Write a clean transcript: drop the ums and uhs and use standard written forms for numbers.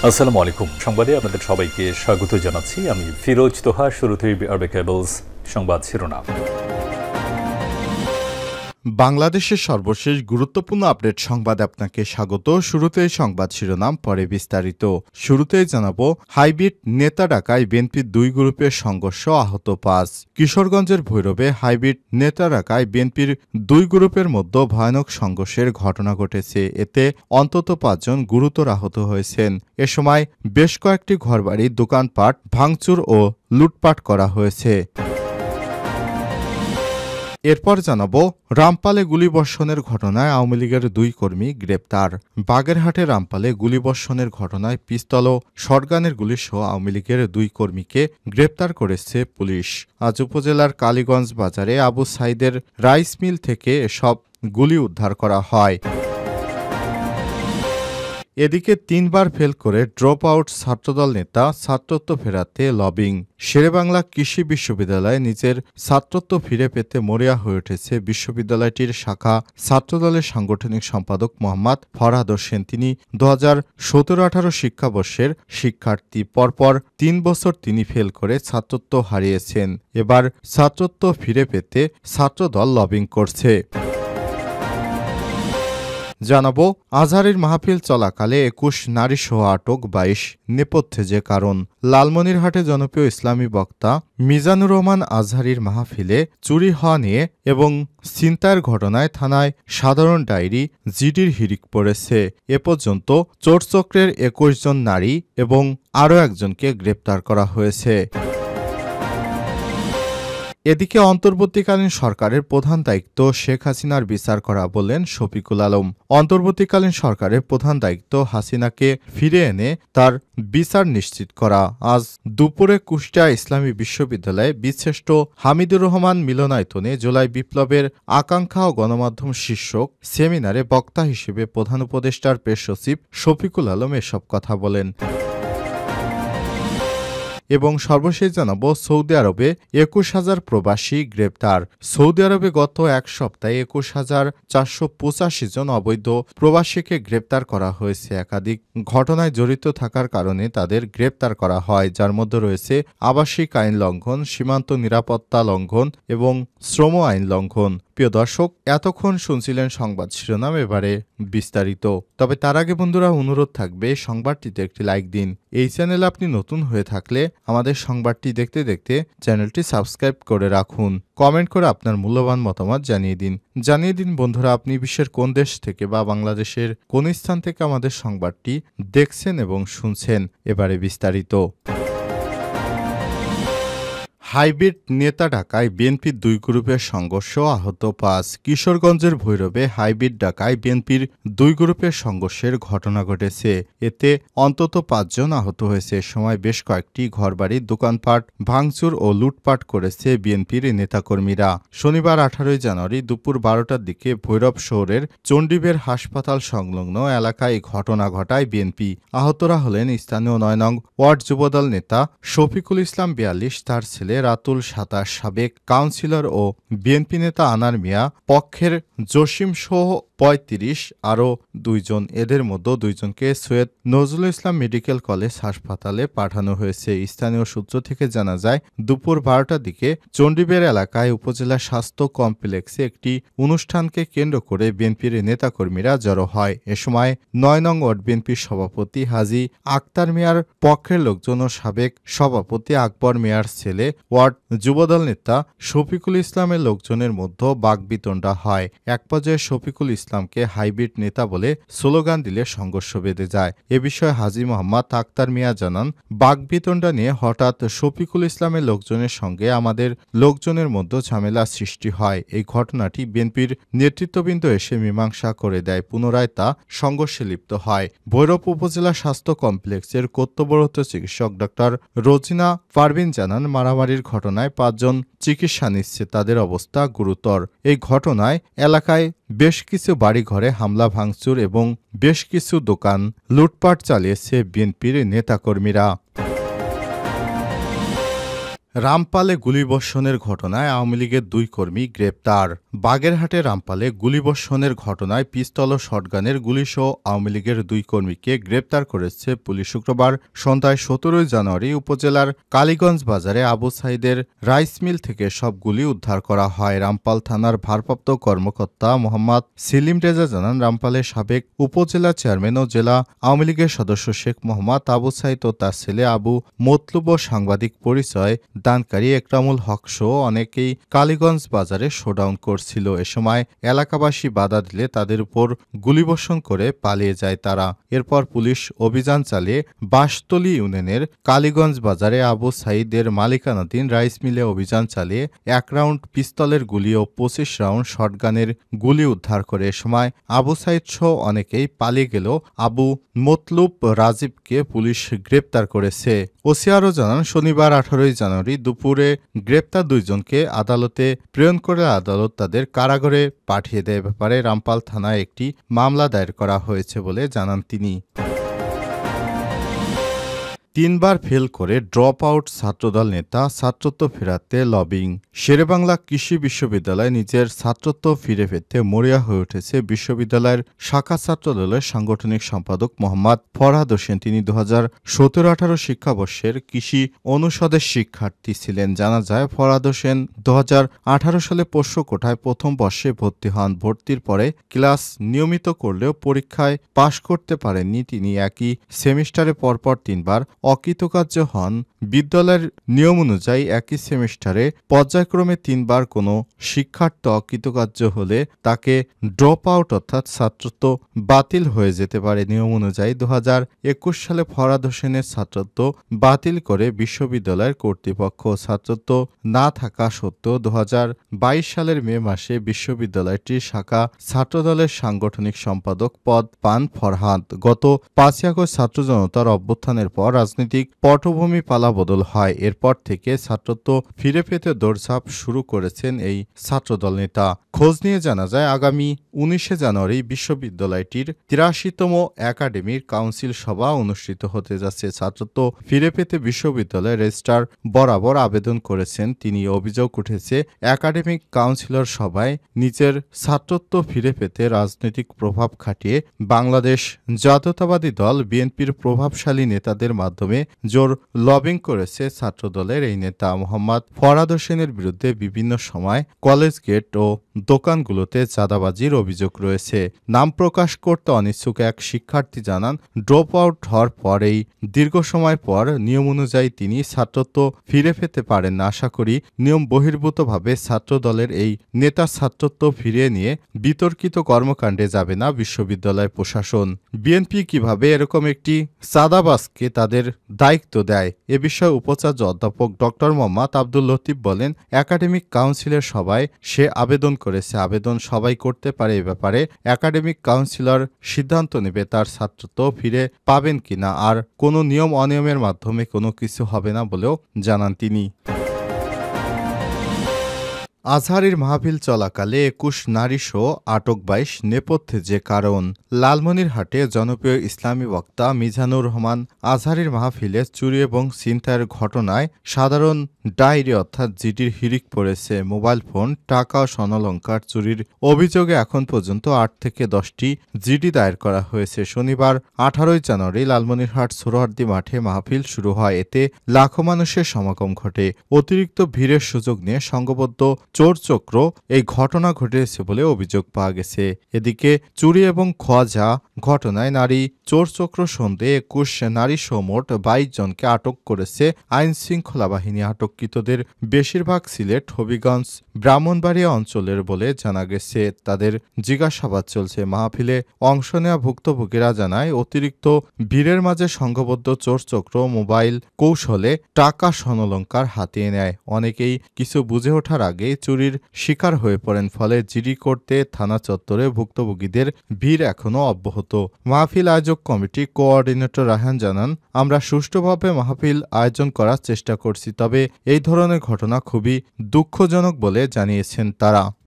আসসালামু আলাইকুম। সংবাদে আপনাদের সবাইকে স্বাগত জানাচ্ছি। আমি ফিরোজ তোহা। শুরুতেই আরবে কেবলস সংবাদ শিরোনাম। বাংলাদেশের সর্বশেষ গুরুত্বপূর্ণ আপডেট সংবাদে আপনাকে স্বাগত। শুরুতেই সংবাদ শিরোনাম, পরে বিস্তারিত। শুরুতেই জানাবো, হাইব্রিড নেতা ডাকায় বিএনপির দুই গ্রুপের সংঘর্ষ, আহত ৫। কিশোরগঞ্জের ভৈরবে হাইব্রিড নেতা ডাকায় বিএনপির দুই গ্রুপের মধ্যে ভয়ানক সংঘর্ষের ঘটনা ঘটেছে। এতে অন্তত ৫ জন গুরুতর আহত হয়েছেন। এ সময় বেশ কয়েকটি ঘরবাড়ি, দোকানপাট ভাঙচুর ও লুটপাট করা হয়েছে। এরপর জানাবো, রামপালে গুলিবর্ষণের ঘটনায় আওয়ামী লীগের দুই কর্মী গ্রেপ্তার। বাগেরহাটে রামপালে গুলিবর্ষণের ঘটনায় পিস্তল ও শটগানের গুলিসহ আওয়ামী লীগের দুই কর্মীকে গ্রেপ্তার করেছে পুলিশ। আজ উপজেলার কালীগঞ্জ বাজারে আবু সাইদের রাইস মিল থেকে এসব গুলি উদ্ধার করা হয়। এদিকে ৩ বার ফেল করে ড্রপ আউট ছাত্রদল নেতা ছাত্রত্ব ফেরাতে লবিং। শেরেবাংলা কৃষি বিশ্ববিদ্যালয়ে নিজের ছাত্রত্ব ফিরে পেতে মরিয়া হয়ে উঠেছে বিশ্ববিদ্যালয়টির শাখা ছাত্রদলের সাংগঠনিক সম্পাদক মোহাম্মদ ফরহাদ হোসেন। তিনি ২০১৭-১৮ শিক্ষাবর্ষের শিক্ষার্থী। পরপর ৩ বছর তিনি ফেল করে ছাত্রত্ব হারিয়েছেন। এবার ছাত্রত্ব ফিরে পেতে ছাত্রদল লবিং করছে। জানাবো, আজহারের মাহফিল চলাকালে ২১ নারীসহ আটক ২২, নেপথ্যে যে কারণ। লালমনিরহাটে জনপ্রিয় ইসলামী বক্তা মিজানুর রহমান আজহারীর মাহফিলে চুরি হওয়া নিয়ে এবং ছিনতাইয়ের ঘটনায় থানায় সাধারণ ডায়েরি জিডির হিড়িক পড়েছে। এ পর্যন্ত চোরচক্রের ২১ জন নারী এবং আরও একজনকে গ্রেপ্তার করা হয়েছে। এদিকে অন্তর্বর্তীকালীন সরকারের প্রধান দায়িত্ব শেখ হাসিনার বিচার করা বললেন শফিকুল আলম। অন্তর্বর্তীকালীন সরকারের প্রধান দায়িত্ব হাসিনাকে ফিরে এনে তার বিচার নিশ্চিত করা। আজ দুপুরে কুষ্টিয়া ইসলামী বিশ্ববিদ্যালয়ে বীরশ্রেষ্ঠ হামিদুর রহমান মিলনায়তনে জুলাই বিপ্লবের আকাঙ্ক্ষা ও গণমাধ্যম শীর্ষক সেমিনারে বক্তা হিসেবে প্রধান উপদেষ্টার প্রেস সচিব শফিকুল আলম এসব কথা বলেন। এবং সর্বশেষ জানাবো, সৌদি আরবে ২১,০০০ প্রবাসী গ্রেপ্তার। সৌদি আরবে গত এক সপ্তাহে ২১,৪৮৫ জন অবৈধ প্রবাসীকে গ্রেপ্তার করা হয়েছে। একাধিক ঘটনায় জড়িত থাকার কারণে তাদের গ্রেপ্তার করা হয়, যার মধ্যে রয়েছে আবাসিক আইন লঙ্ঘন, সীমান্ত নিরাপত্তা লঙ্ঘন এবং শ্রম আইন লঙ্ঘন। প্রিয় দর্শক, এতক্ষণ শুনছিলেন সংবাদ শিরোনাম, এবারে বিস্তারিত। তবে তার আগে বন্ধুরা, অনুরোধ থাকবে সংবাদটিতে একটি লাইক দিন। এই চ্যানেলে আপনি নতুন হয়ে থাকলে আমাদের সংবাদটি দেখতে দেখতে চ্যানেলটি সাবস্ক্রাইব করে রাখুন। কমেন্ট করে আপনার মূল্যবান মতামত জানিয়ে দিন বন্ধুরা, আপনি বিশ্বের কোন দেশ থেকে বা বাংলাদেশের কোন স্থান থেকে আমাদের সংবাদটি দেখছেন এবং শুনছেন। এবারে বিস্তারিত। হাইব্রিড নেতা ডাকায় বিএনপির দুই গ্রুপের সংঘর্ষ, আহত ৫। কিশোরগঞ্জের ভৈরবে হাইব্রিড ডাকায় বিএনপির দুই গ্রুপের সংঘর্ষের ঘটনা ঘটেছে। এতে অন্তত ৫ জন আহত হয়েছে। সময় বেশ কয়েকটি ঘরবাড়ি, দোকানপাট ভাঙচুর ও লুটপাট করেছে বিএনপির নেতাকর্মীরা। শনিবার ১৮ জানুয়ারি দুপুর ১২টার দিকে ভৈরব শহরের চণ্ডীবের হাসপাতাল সংলগ্ন এলাকায় ঘটনা ঘটায় বিএনপি। আহতরা হলেন স্থানীয় ৯ নং ওয়ার্ড যুবদল নেতা শফিকুল ইসলাম ৪২, তার ছেলে রাতুল ২৭, সাবেক কাউন্সিলর ও বিএনপি নেতা আনার মিয়া পক্ষের জসিম সহ ৩৫, আরও ২ জন। এদের মধ্যে ২ জনকে সৈয়দ নজরুল ইসলাম মেডিকেল কলেজ হাসপাতালে পাঠানো হয়েছে। স্থানীয় সূত্র থেকে জানা যায়, দুপুর ১২টার দিকে চণ্ডীবের এলাকায় উপজেলা স্বাস্থ্য কমপ্লেক্সে একটি অনুষ্ঠানকে কেন্দ্র করে বিএনপির নেতাকর্মীরা জড়ো হয়। এ সময় ৯ নং ওয়ার্ড বিএনপির সভাপতি হাজী আক্তার মিয়ার পক্ষের লোকজন ও সাবেক সভাপতি আকবর মিয়ার ছেলে ওয়ার্ড যুবদল নেতা শফিকুল ইসলামের লোকজনের মধ্যে বাকবিতণ্ডা হয়। এক পর্যায়ে শফিকুল ইসলামকে হাইব্রিড নেতা বলে স্লোগান দিলে সংঘর্ষ বেঁধে যায়। এ বিষয়ে হাজী মোহাম্মদ আক্তার মিয়া জানান, বাকবিতণ্ডা নিয়ে হঠাৎ শফিকুল ইসলামের লোকজনের সঙ্গে আমাদের লোকজনের মধ্যে ঝামেলা সৃষ্টি হয়। এই ঘটনাটি বিএনপির নেতৃত্ববৃন্দ এসে মীমাংসা করে দেয়। পুনরায় তা সংঘর্ষে লিপ্ত হয়। ভৈরব উপজেলা স্বাস্থ্য কমপ্লেক্সের কর্তব্যরত চিকিৎসক ডক্টর রোজিনা পারভিন জানান, মারামারির ঘটনায় ৫ জন চিকিৎসা নিচ্ছে, তাদের অবস্থা গুরুতর। এই ঘটনায় এলাকায় বেশ কিছু বাড়িঘরে হামলা ভাঙচুর এবং বেশ কিছু দোকান লুটপাট চালিয়েছে বিএনপির নেতাকর্মীরা। রামপালে গুলিবর্ষণের ঘটনায় আওয়ামী লীগের 2 কর্মী গ্রেপ্তার। বাগেরহাটে রামপালে গুলিবর্ষণের ঘটনায় পিস্তল ও শটগানের গুলিসহ আওয়ামী লীগের 2 কর্মীকে গ্রেপ্তার করেছে পুলিশ। শুক্রবার সন্ধ্যায় 17 জানুয়ারি উপজেলার কালীগঞ্জ বাজারে আবু সাইদের রাইস মিল থেকে সব গুলি উদ্ধার করা হয়। রামপাল থানার ভারপ্রাপ্ত কর্মকর্তা মোহাম্মদ সেলিম রেজা জানান, রামপালের সাবেক উপজেলা চেয়ারম্যান ও জেলা আওয়ামী লীগের সদস্য শেখ মোহাম্মদ আবু সাইদ ও তার ছেলে আবু মতলুব ও সাংবাদিক পরিচয় দানকারী একরামুল হক সহ অনেকেই কালীগঞ্জ বাজারে শোডাউন করছিল। এ সময় এলাকাবাসী বাধা দিলে তাদের উপর গুলিবর্ষণ করে পালিয়ে যায় তারা। এরপর পুলিশ অভিযান চালিয়ে বাঁশতলী ইউনিয়নের কালীগঞ্জ বাজারে আবু সাইদের মালিকানাধীন রাইস মিলে অভিযান চালিয়ে 1 রাউন্ড পিস্তলের গুলি ও 25 রাউন্ড শটগানের গুলি উদ্ধার করে। এ সময় আবু সাইদ সহ অনেকেই পালিয়ে গেল। আবু মতলুব রাজীবকে পুলিশ গ্রেপ্তার করেছে। ওসি আরও জানান, শনিবার 18 জানুয়ারি দুপুরে গ্রেপ্তার 2 জনকে আদালতে প্রেরণ করে আদালত তাদের কারাগারে পাঠিয়ে দেয়। ব্যাপারে রামপাল থানায় একটি মামলা দায়ের করা হয়েছে বলে জানান তিনি। 3 বার ফেল করে ড্রপ আউট ছাত্রদল নেতা ছাত্রত্ব ফেরাতে লবিং। শেরেবাংলা কৃষি বিশ্ববিদ্যালয় নিজের ছাত্রত্ব ফিরে পেতে মরিয়া হয়ে উঠেছে বিশ্ববিদ্যালয়ের শাখা ছাত্রদলের সাংগঠনিক সম্পাদক মোহাম্মদ ফরহাদ হোসেন। তিনি 2017-18 শিক্ষাবর্ষের কৃষি অনুষদের শিক্ষার্থী ছিলেন। জানা যায়, ফরহাদ হোসেন 2018 সালে পোষ্য কোটায় প্রথম বর্ষে ভর্তি হন। ভর্তির পরে ক্লাস নিয়মিত করলেও পরীক্ষায় পাশ করতে পারেননি তিনি। একই সেমিস্টারে পরপর 3 বার অকৃতকার্য হন। বিদ্যালয়ের নিয়ম অনুযায়ী একই সেমিস্টারে পর্যায়ক্রমে 3 বার কোনো শিক্ষার্থী অকৃতকার্য হলে তাকে ড্রপ আউট অর্থাৎ ছাত্রত্ব বাতিল হয়ে যেতে পারে। নিয়ম অনুযায়ী 2021 সালে ফরহাদ হোসেনের ছাত্রত্ব বাতিল করে বিশ্ববিদ্যালয়ের কর্তৃপক্ষ। ছাত্রত্ব না থাকা সত্ত্বেও 2022 সালের মে মাসে বিশ্ববিদ্যালয়টির শাখা ছাত্রদলের সাংগঠনিক সম্পাদক পদ পান ফরহাদ। গত 5 আগস্ট ছাত্র জনতার অভ্যুত্থানের পর রাজনৈতিক পটভূমি পালাবদল হয়। এরপর থেকে ছাত্রত্ব ফিরে পেতে দৌড়ঝাঁপ শুরু করেছেন এই ছাত্রদল নেতা। খোঁজ নিয়ে জানা যায়, আগামী 19 জানুয়ারি বিশ্ববিদ্যালয়টির 83তম একাডেমির কাউন্সিল সভা অনুষ্ঠিত হতে যাচ্ছে। ছাত্রত্ব ফিরে পেতে বিশ্ববিদ্যালয়ের রেজিস্ট্রার বরাবর আবেদন করেছেন তিনি। অভিযোগ উঠেছে, একাডেমিক কাউন্সিলর সভায় নিজের ছাত্রত্ব ফিরে পেতে রাজনৈতিক প্রভাব খাটিয়ে বাংলাদেশ জাতীয়তাবাদী দল বিএনপির প্রভাবশালী নেতাদের মাধ্যমে জোর লবিং করেছে ছাত্রদলের এই নেতা। মোহাম্মদ ফরহাদ হোসেনের বিরুদ্ধে বিভিন্ন সময় কলেজ গেট ও দোকানগুলোতে চাঁদাবাজির অভিযোগ রয়েছে। নাম প্রকাশ করতে অনিচ্ছুক এক শিক্ষার্থী জানান, ড্রপ আউট হওয়ার পরেই দীর্ঘ সময় পর নিয়ম অনুযায়ী তিনি ছাত্রত্ব ফিরে পেতে পারেন না। আশা করি নিয়ম বহির্ভূতভাবে ছাত্রদলের এই নেতা ছাত্রত্ব ফিরিয়ে নিয়ে বিতর্কিত কর্মকাণ্ডে যাবে না বিশ্ববিদ্যালয় প্রশাসন। বিএনপি কিভাবে এরকম একটি চাঁদাবাজকে তাদের দায়িত্ব দেয়, এ বিষয়ে উপাচার্য অধ্যাপক ডক্টর মোহাম্মদ আব্দুল লতিফ বলেন, একাডেমিক কাউন্সিলের সভায় সে আবেদন করেছে। আবেদন সবাই করতে পারে। এ ব্যাপারে একাডেমিক কাউন্সিলর সিদ্ধান্ত নেবে তার ছাত্রত্ব ফিরে পাবেন কিনা। আর কোনো নিয়ম অনিয়মের মাধ্যমে কোনো কিছু হবে না বলেও জানান তিনি। আজহারের মাহফিল চলাকালে 21 নারীসহ আটক 22 নেপথ্যে যে কারণ। লালমনিরহাটে জনপ্রিয় ইসলামী বক্তা মিজানুর রহমান আজহারের মাহফিলে চুরি এবং ছিনতাইয়ের ঘটনায় সাধারণ ডায়েরি অর্থাৎ জিডির হিড়িক পড়েছে। মোবাইল ফোন, টাকা ও স্বর্ণালংকার চুরির অভিযোগে এখন পর্যন্ত 8 থেকে 10টি জিডি দায়ের করা হয়েছে। শনিবার 18 জানুয়ারি লালমনিরহাট সোহরাওয়ার্দী মাঠে মাহফিল শুরু হয়। এতে লাখো মানুষের সমাগম ঘটে। অতিরিক্ত ভিড়ের সুযোগ নিয়ে সংঘবদ্ধ চোরচক্র এই ঘটনা ঘটেছে বলে অভিযোগ পাওয়া গেছে। এদিকে চুরি এবং খোয়াজা ঘটনায় নারী চোরচক্র সন্দেহে 21 নারীসহ মোট 22 জনকে আটক করেছে আইন শৃঙ্খলা বাহিনী। আটককৃতদের বেশিরভাগ সিলেট, হবিগঞ্জ, ব্রাহ্মণবাড়িয়া অঞ্চলের বলে জানা গেছে। তাদের জিজ্ঞাসাবাদ চলছে। মাহফিলে অংশ নেওয়া ভুক্তভোগীরা জানায়, অতিরিক্ত ভিড়ের মাঝে সংঘবদ্ধ চোরচক্র মোবাইল কৌশলে টাকা স্বর্ণালংকার হাতিয়ে নেয়। অনেকেই কিছু বুঝে ওঠার আগেই চুরির শিকার হয়ে পড়েন। ফলে জিডি করতে থানা চত্বরে ভুক্তভোগীদের ভিড় এখনও অব্যাহত। মাহফিল আয়োজক কমিটি কোঅর্ডিনেটর রায়হান জানান, আমরা সুষ্ঠুভাবে মাহফিল আয়োজন করার চেষ্টা করছি, তবে এই ধরনের ঘটনা খুবই দুঃখজনক বলে জানিয়েছেন তারা।